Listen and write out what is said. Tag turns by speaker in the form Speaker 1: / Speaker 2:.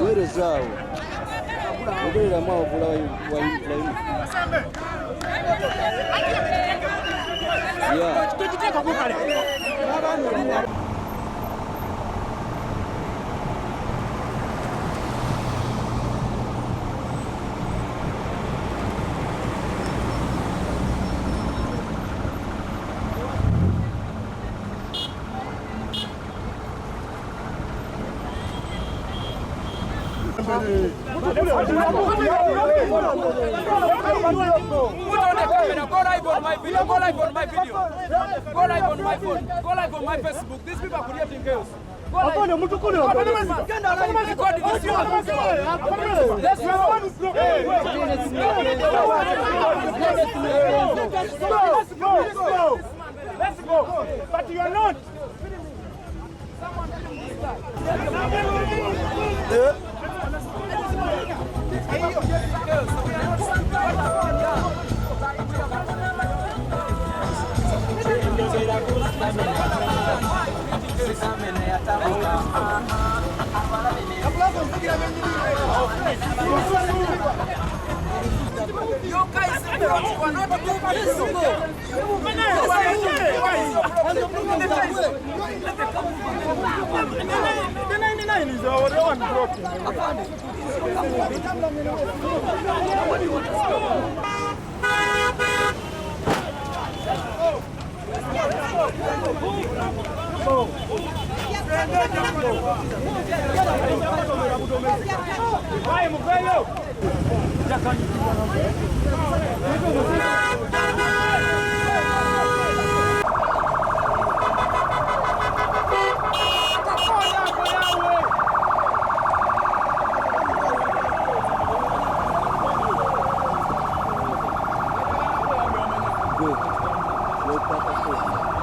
Speaker 1: Wele zao ogerera mwao kula wa
Speaker 2: Go live on my video. Go live on my video. Go live on my phone. Go live on my Facebook. These people are creating chaos.
Speaker 3: Let's go. But you are not.
Speaker 2: You guys are not doing this.
Speaker 3: The 99 is our one broken. Vai, Mugayo! Já
Speaker 1: Go. Go, Papa.